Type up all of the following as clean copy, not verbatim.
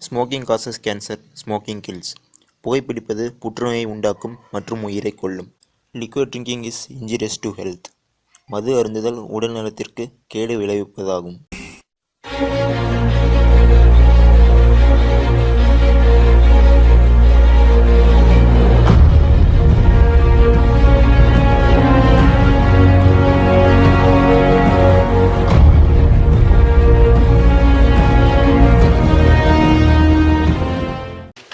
Smoking causes cancer, smoking kills. புகைப்பிடிப்பது புற்றுநோயை உண்டாக்கும் மற்றும் உயிரை கொல்லும். Liquid drinking is injurious to health. மது அருந்துதல் உடல் நலத்திற்கு கேடு விளைவிப்பதாகும்.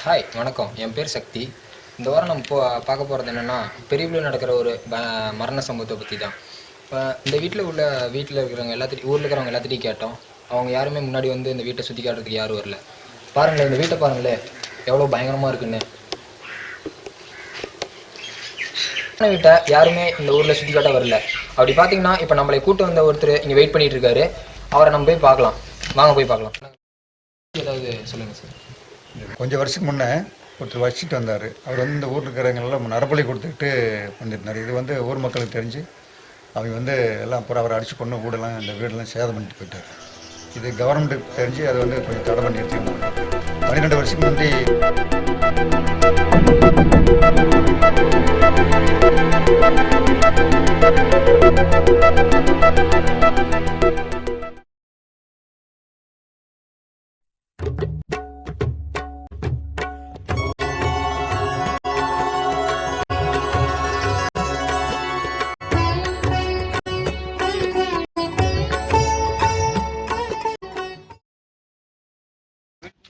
ஹாய், வணக்கம். என் பேர் சக்தி. இந்த வாரம் நம்ம பார்க்க போகிறது என்னென்னா, பெரியவில் நடக்கிற ஒரு மரண சம்பவத்தை பற்றி தான். இப்போ இந்த வீட்டில் இருக்கிறவங்க எல்லாத்திட்டையும், ஊரில் இருக்கிறவங்க எல்லாத்திட்டையும் கேட்டோம். அவங்க யாருமே முன்னாடி வந்து இந்த வீட்டை சுற்றி காட்டுறதுக்கு யாரும் வரல. பாருங்களேன், இந்த வீட்டை பாருங்களேன், எவ்வளோ பயங்கரமாக இருக்குன்னு. வீட்டை யாருமே இந்த ஊரில் சுற்றி காட்ட வரல. அப்படி பார்த்தீங்கன்னா, இப்போ நம்மளை கூட்டு வந்த ஒருத்தர் இங்கே வெயிட் பண்ணிகிட்டு இருக்காரு. அவரை நம்ம போய் பார்க்கலாம். வாங்க போய் பார்க்கலாம். ஏதாவது சொல்லுங்கள் சார். கொஞ்சம் வருஷத்துக்கு முன்னே ஒருத்தர் வச்சுட்டு வந்தார். அவர் வந்து இந்த ஊரில் இருக்கிறவங்கெல்லாம் நரபலி கொடுத்துட்டு வந்துருந்தார். இது வந்து ஊர் மக்களுக்கு தெரிஞ்சு அவங்க எல்லாம் அப்புறம் அவரை அடித்து கொண்டு வீடெல்லாம் இந்த வீடெல்லாம் சேதம் பண்ணிட்டு போயிட்டார். இது கவர்மெண்ட்டுக்கு தெரிஞ்சு அதை கொஞ்சம் தடை பண்ணி எடுத்துக்கணும். 12 வருஷத்துக்கு முந்தி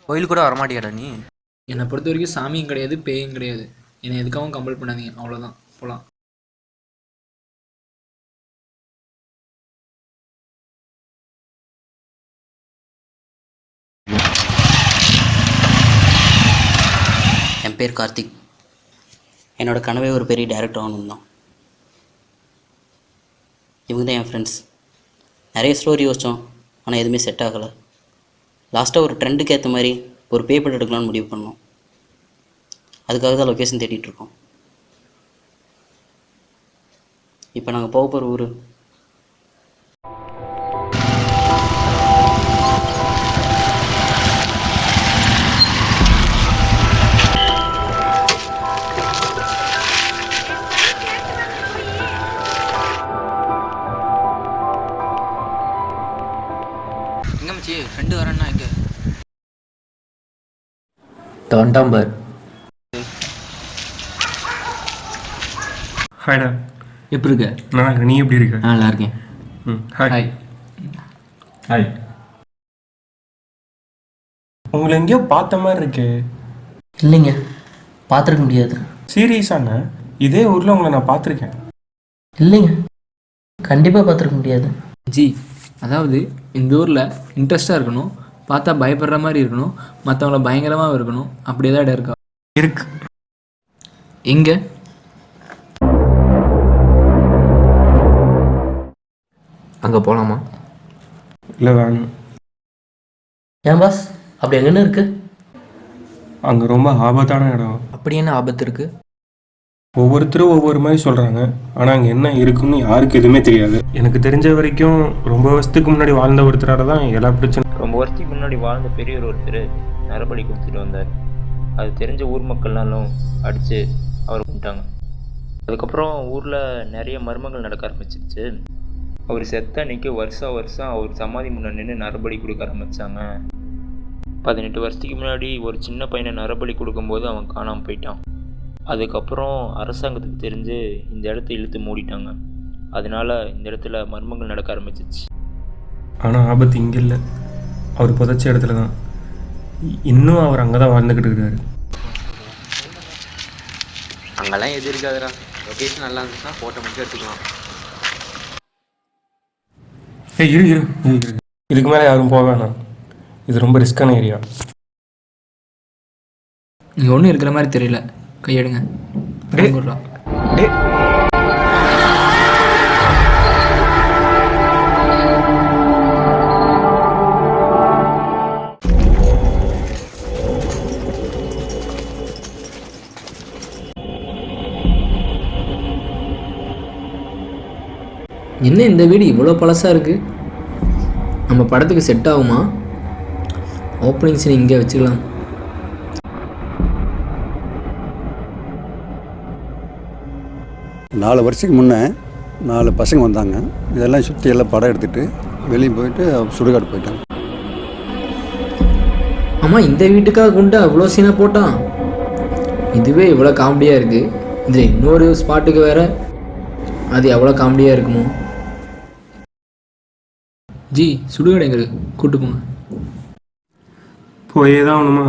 கோயில் கூட வரமாட்டியாடா நீ? என்னை பொறுத்த வரைக்கும் சாமியும் கிடையாது, பேயும் கிடையாது. என்னை எதுக்காகவும் கம்பல் பண்ணாதீங்க, அவ்வளோதான். போகலாம். என் பேர் கார்த்திக். என்னோட கனவே ஒரு பெரிய டைரக்டர் ஆகணும் தான். இவங்க தான் என் ஃப்ரெண்ட்ஸ். நிறைய ஸ்டோரி யோசித்தோம், ஆனால் எதுவுமே செட் ஆகலை. லாஸ்ட்டாக ஒரு ட்ரெண்டுக்கு ஏற்ற மாதிரி ஒரு பேப்பர் எடுக்கலாம்னு முடிவு பண்ணோம். அதுக்காக தான் லொக்கேஷன் தேடிட்டுருக்கோம். இப்போ நாங்கள் போக போகிற ஊர் எங்கே மச்சி? ஃப்ரெண்டு வரேன்னா எங்கே? தொண்டாம்பர். ஹாய்டா, எப்படி இருக்க? நல்லா இருக்க. நீ எப்படி இருக்க? நல்லா இருக்கேன். ஹாய். ஹாய். உங்களை எங்கேயோ பார்த்த மாதிரி இருக்கு. இல்லைங்க, பார்த்துருக்க முடியாது. சீரியஸாண்ணா? இதே ஊரில் உங்களை நான் பார்த்துருக்கேன். இல்லைங்க, கண்டிப்பாக பார்த்துருக்க முடியாது. ஜி, அதாவது இந்த ஊரில் இன்ட்ரெஸ்டாக இருக்கணும், பார்த்தா பயப்படுற மாதிரி இருக்கணும், மற்றவங்கள பயங்கரமாக இருக்கணும். அப்படி ஏதாவது இடம் இருக்கா? இருக்கு. எங்கே? அங்கே போகலாமா? இல்லை, வேணும். ஏன் பாஸ், அப்படி எங்கன்னு இருக்கு? அங்கே ரொம்ப ஆபத்தான இடம். அப்படி என்ன ஆபத்து இருக்குது? ஒவ்வொருத்தரும் ஒவ்வொரு மாதிரி சொல்கிறாங்க, ஆனால் அங்கே என்ன இருக்குன்னு யாருக்கு எதுவுமே தெரியாது. எனக்கு தெரிஞ்ச வரைக்கும் ரொம்ப வருஷத்துக்கு முன்னாடி வாழ்ந்த ஒருத்தரால தான் எல்லா பிரச்சனையும். ரொம்ப வருஷத்துக்கு முன்னாடி வாழ்ந்த பெரியவர் ஒருத்தர் நரபலி கொடுத்துட்டு வந்தார். அது தெரிஞ்ச ஊர் மக்கள்னாலும் அடித்து அவரை கொண்டுட்டாங்க. அதுக்கப்புறம் ஊரில் நிறைய மர்மங்கள் நடக்க ஆரம்பிச்சிருச்சு. அவர் செத்த அன்னைக்கு வருஷம் அவர் சமாதி முன்ன நின்று நரபலி கொடுக்க ஆரம்பித்தாங்க. 18 வருஷத்துக்கு முன்னாடி ஒரு சின்ன பையனை நரபலி கொடுக்கும்போது அவன் காணாமல் போயிட்டான். அதுக்கப்புறம் அரசாங்கத்துக்கு தெரிஞ்சு இந்த இடத்த இழுத்து மூடிட்டாங்க. அதனால இந்த இடத்துல மர்மங்கள் நடக்க ஆரம்பிச்சிச்சு. ஆனால் ஆபத்து இங்கே இல்லை, அவர் புதைச்ச இடத்துல தான். இன்னும் அவர் அங்கே தான் வாழ்ந்துக்கிட்டு இருக்கிறாரு. அங்கெல்லாம் எது இருக்காதுடா. லொக்கேஷன் நல்லா இருந்துச்சுன்னா ஃபோட்டோ மட்டும் எடுத்துக்கலாம். இரு. இதுக்கு மேலே யாரும் போக வேணாம். இது ரொம்ப ரிஸ்கான ஏரியா. இங்கே ஒன்றும் இருக்கிற மாதிரி தெரியல. கையெடுங்க. என்ன இந்த வீடு இவ்வளோ பழசாக இருக்குது? நம்ம படத்துக்கு செட் ஆகுமா? ஓப்பனிங் சீன் இங்கே வச்சுக்கலாம். நாலு வருஷத்துக்கு முன்னே 4 பசங்க வந்தாங்க. இதெல்லாம் சுற்றி எல்லாம் படம் எடுத்துகிட்டு வெளியே போயிட்டு சுடுகாடு போயிட்டாங்க. ஆமாம், இந்த வீட்டுக்காக குண்டா அவ்வளோ சீனாக போட்டான். இதுவே இவ்வளோ காமெடியாக இருக்குது. இதில் இன்னொரு ஸ்பாட்டுக்கு வேறு அது எவ்வளோ காமெடியாக இருக்குமோ. ஜி, சுடுகாடு எங்கே கூட்டு போங்க. போயே தான் ஆகணுமா?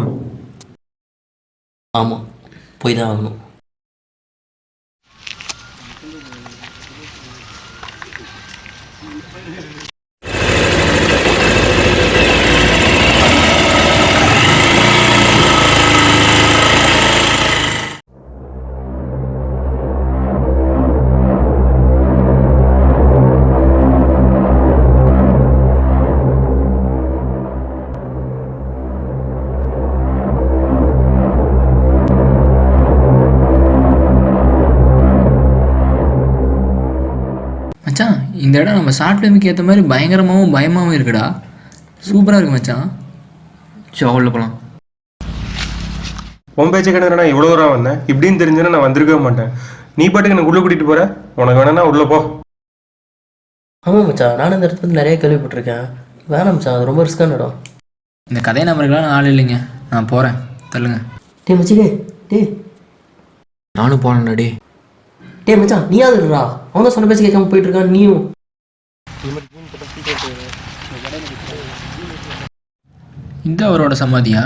ஆமாம், போய் தான் ஆகணும். மச்சான், இந்த இடம் நம்ம ஷார்ட் ஃபிலிமுக்கு ஏற்ற மாதிரி பயங்கரமாகவும் பயமாகவும் இருக்குடா. சூப்பராக இருக்கு மச்சான். ஷோவில் போகலாம். உன் பேச்சை கிணறுனா இவ்வளோ தூரம் வந்தேன். இப்படின்னு தெரிஞ்சுன்னா நான் வந்திருக்கவே மாட்டேன். நீ பாட்டுக்கு எனக்கு உள்ளே கூட்டிகிட்டு போகிற. உனக்கு வேணா உள்ளே போ. ஆமாம் மச்சான், நானும் இந்த இடத்துல நிறைய கேள்விப்பட்டிருக்கேன். வேணாம் மச்சான், அது ரொம்ப ரிஸ்க்கான இடம். இந்த கதை நம்பருக்கெல்லாம் ஆள் இல்லைங்க, நான் போகிறேன். தள்ளுங்க. டே மச்சிக்கே, டே நானும் போனேன்டா. டே டே மச்சான், நீயாவது இருடா. அவன் தான் சொன்ன பேச்சு கேட்காம போயிட்டு இருக்கான். நீயும் இந்த அவரோட சமாதியா?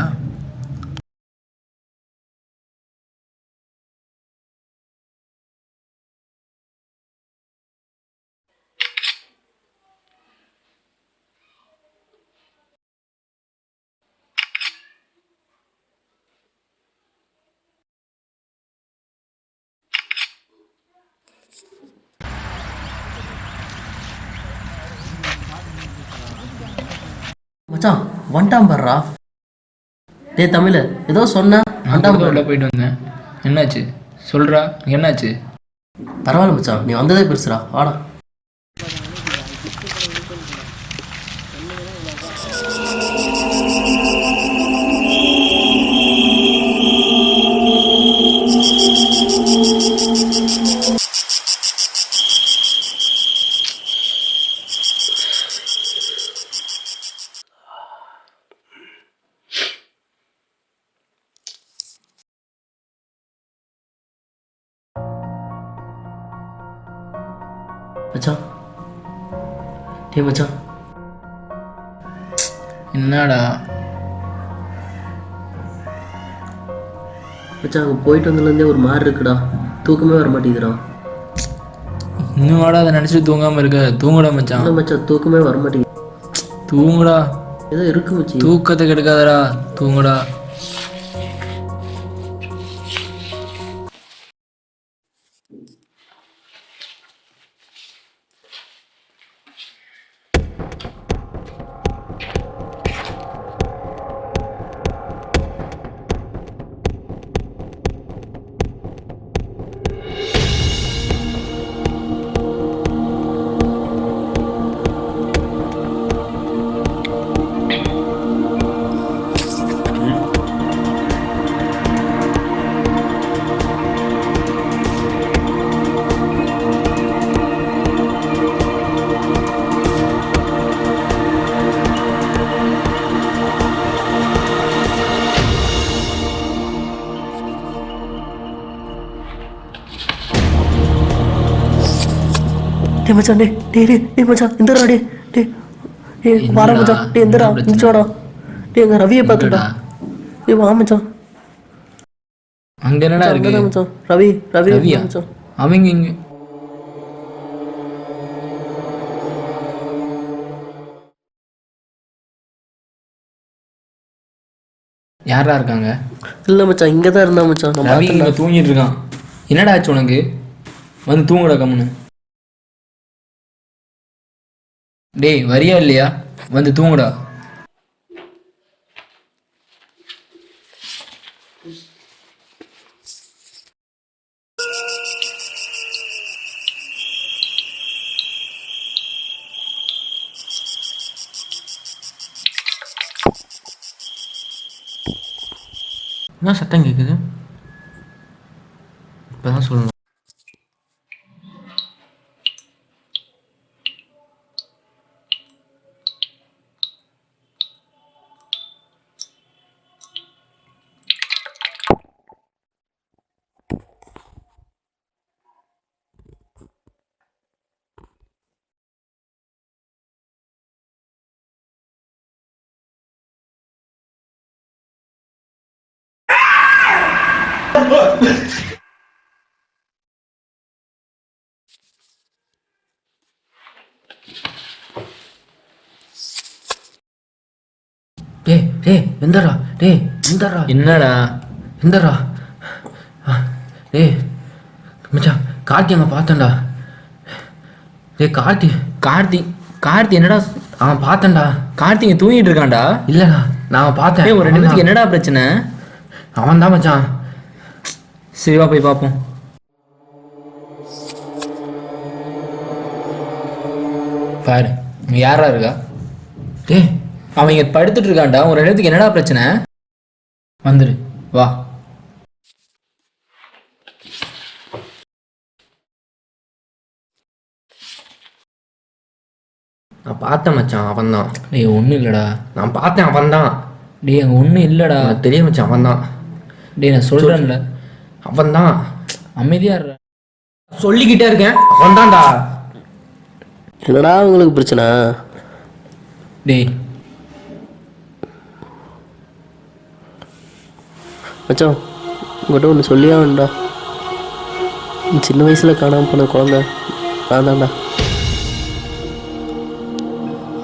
மச்சான் வந்துட்டான் பாடுறா. டே தமிழ், ஏதோ சொன்னேன். நான் உள்ள போயிட்டு வந்தேன். என்னாச்சு சொல்கிறா? என்னாச்சு? பரவாயில்ல மச்சான், நீ வந்ததே பெருசுடா. வாடா. மச்சான், டே மச்சான். என்னடா மச்சான், அங்கே போயிட்டு வந்ததுலேருந்தே ஒரு மாதிரி இருக்குடா. தூக்கமே வர மாட்டேங்குதுடா. இன்னும் வாடா அதை நினச்சிட்டு தூங்காமல் இருக்க. தூங்குடா மச்சான். இல்லை மச்சான், தூக்கமே வர மாட்டேங்குது. தூங்குடா. ஏதோ இருக்கு மச்சி. தூக்கத்தை கெடுக்காதடா, தூங்குடா. டே மச்சான், டே டே டே டே மச்சான், எந்திரா. டே டே டே வாடா மச்சான். டே எந்திரா, நிச்சோடா. டே எங்க ரவியை பார்த்துடா. டே வா மச்சான். அங்கே என்னடா இருக்கு மச்சான்? ரவி ரவி ரவியா? மச்சான். அவங்க இங்க யாரா இருக்காங்க? இல்லை மச்சான், இங்கே தான் இருந்தா மச்சான். நான் ரவி இங்கே தூங்கிட்டு இருக்கான். என்னடா ஆச்சு உனக்கு? வந்து தூங்குடா கம்முன்னு. டேய் வரியா இல்லையா? வந்து தூங்குடா. என்ன சத்தம் கேட்குது? இப்போ தான் சொல்லணும். எந்தரா என்னடா எந்தரா? மச்சான் கார்த்தி அங்கே பார்த்தேன்டா. கார்த்தி என்னடா? அவன் பார்த்தேன்டா. கார்த்திகை தூங்கிட்டு இருக்கான்டா. இல்லைடா நான் பார்த்தேன். ஒரு 2 நிமிஷத்துக்கு என்னடா பிரச்சனை? அவன் தான் மச்சான். சரிவா போய் பார்ப்போம். பாரு யாரா இருக்கா? அவன் இங்கே படுத்துட்டு இருக்கான்டா. ஒரு இடத்துக்கு என்னடா பிரச்சனை? வந்துரு வா. நான் பார்த்தேன் மச்சான், அவன் தான். ஒன்றும் இல்லைடா. நான் பார்த்தேன், அவன் தான். அங்கே ஒன்றும் இல்லைடா. தெரியும் மச்சான், அவன் தான். நான் சொல்கிறேன்ல, அவன் தான். அமைதியாக இருற. சொல்லிக்கிட்டே இருக்கேன், அவன் தான்டா. என்னடா உங்களுக்கு பிரச்சனை? மச்சான் உங்கள்கிட்ட ஒன்று சொல்லியா வேண்டா. சின்ன வயசில் காணாமல் போன குழந்தை நான் தான்டா.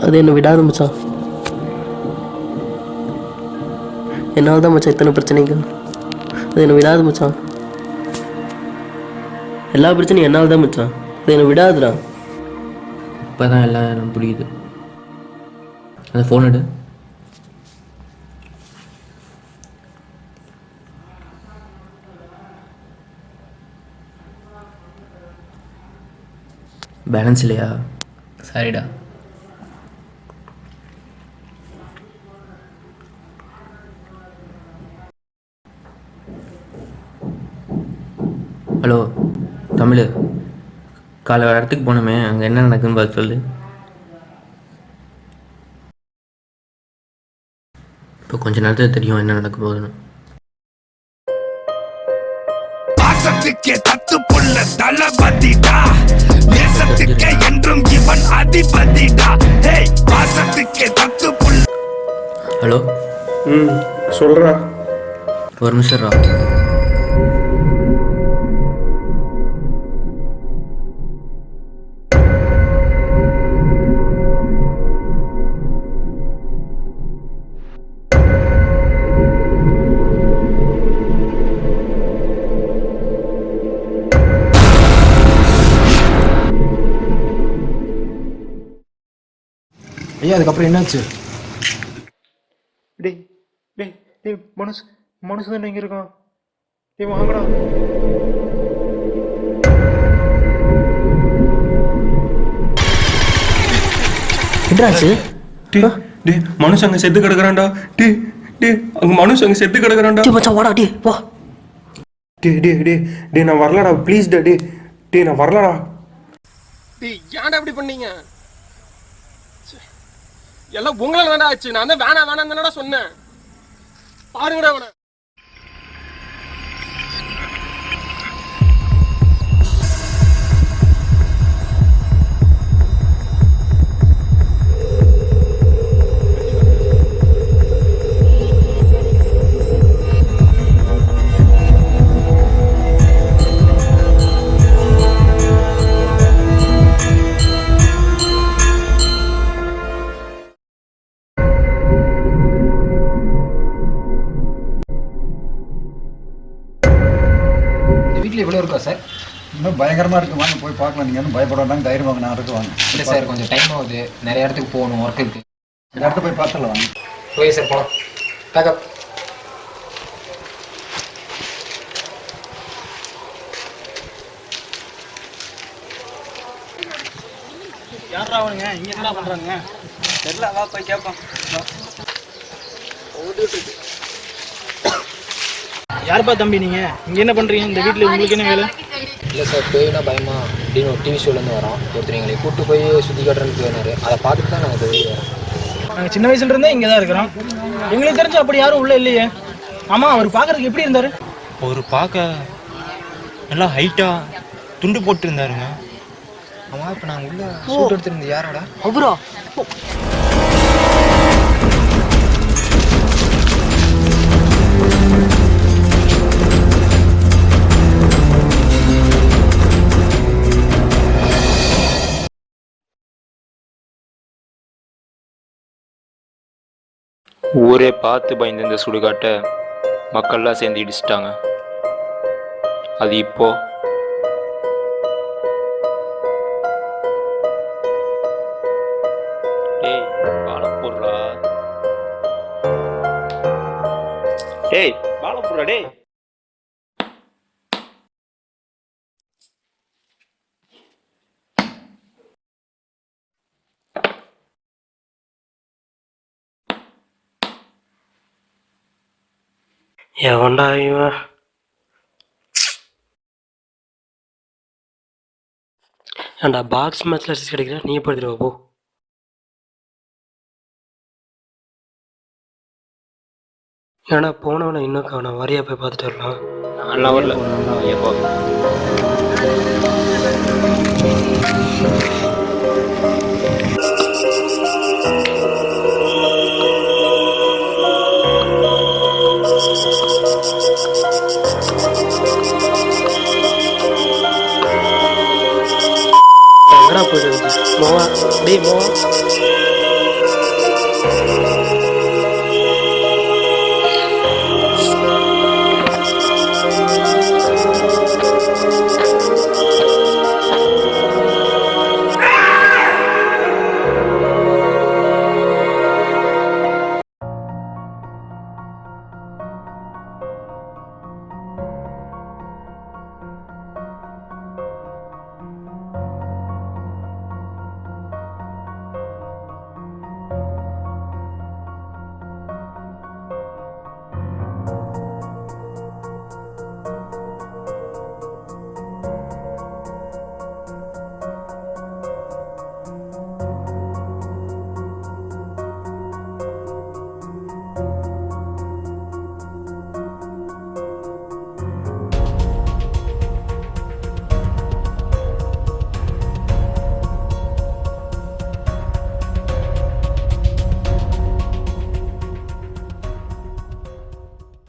அது என்னை விடாது மச்சான். என்னால் தான் மச்சான் இத்தனை பிரச்சனைகள். அது என்னை விடாது மச்சான். எல்லா பிரச்சனையும் என்னால் தான் மச்சான். அது என்னை விடாதுடா. இப்போ தான் எல்லாம் எனக்கு புரியுது. அந்த ஃபோன் எடு. பேலன்ஸ் இல்லையா? சரிடா. ஹலோ தமிழ், காலை ஒரு இடத்துக்கு போகணுமே, அங்கே என்ன நடக்குதுன்னு பார்த்து சொல்லு. இப்போ கொஞ்ச நேரத்தில் தெரியும் என்ன நடக்க போகுதுன்னு. ஹலோ சொல்றா. ஒரு நிமிஷம்ரா. ஐயா அதுக்கப்புறம் என்னாச்சு? டேய் டேய் டேய் மனுஷன் தான் இங்கே இருக்கான். டேய் வாங்கடா. என்னாச்சு? டேய் மனுஷன் அங்கே செத்து கிடக்குறான்டா. டேய் அங்கே மனுஷன் அங்கே செத்து கிடக்குறான்டா. மச்சான் வாடா. வா. டேய் நான் வரலடா. ப்ளீஸ் டா. டேய் நான் வரலடா. டேய் ஏன்டா இப்படி பண்ணீங்க? எல்லாம் உங்களால தானே ஆச்சு. நான் தான் வேணாம் தானடா சொன்னேன். பாருங்கடா அவனை. இவ்வளோ இருக்கா சார்? இன்னும் பயங்கரமாக இருக்குது. வாங்க போய் பார்க்கலாம். நீங்கள் ஒன்றும் பயப்பட வேண்டாம், தைரியம் வாங்க. நான் இருக்கு வாங்க. இல்லை சார், கொஞ்சம் டைம் ஆகுது. நிறைய இடத்துக்கு போகணும், ஒர்க் இருக்குது. இந்த இடத்த போய் பார்த்துடலாம் வாங்க. ஓகே சார், போகலாம். பேக்கப். யாரா அவனுங்க இங்கே என்ன பண்ணுறாங்க தெரியல. வா போய் கேட்போம். யாருப்பா தம்பி நீங்கள் இங்கே என்ன பண்ணுறீங்க இந்த வீட்டில் உங்களுக்கு என்ன வேலை? இல்லை சார், பேய்னா பயமா அப்படின்னு ஒரு டிவி ஷோலேருந்து வரோம். ஒருத்தர் எங்களை கூப்பிட்டு போய் சுற்றி காட்டுறேன்னு போயினாரு. அதை பார்த்துட்டு தான் நாங்கள் வெளியே வரோம். நாங்கள் சின்ன வயசுலேருந்தே இங்கே தான் இருக்கிறோம். எங்களுக்கு தெரிஞ்சு அப்படி யாரும் உள்ளே இல்லையே. ஆமாம், அவர் பார்க்குறதுக்கு எப்படி இருந்தார்? ஒரு பார்க்க நல்லா ஹைட்டாக துண்டு போட்டு இருந்தாருங்க. ஆமாம், இப்போ நாங்கள் உள்ள ஷூட் எடுத்துருந்து யாரோட அவரா? ஊரே பார்த்து பயந்து இந்த சுடுகாட்டை மக்கள்லாம் சேர்ந்து இடிச்சிட்டாங்க. அது இப்போ டேய் வாழை போடுறா, டேய் வாழை போடுறா, டேய். எவன்டா இவன்? ஏன்டா பாக்ஸ் மேட்ச்ல அடிச்சு கிடைக்கிற, நீ படுத்துருவா போ. ஏன்னா போனவனை இன்னும் காணோம், வரியா போய் பார்த்துட்டு வரலாம். நல்லா வரல, எப்போ எங்கடா போயிட்டு மோவா? டேய் மோவா,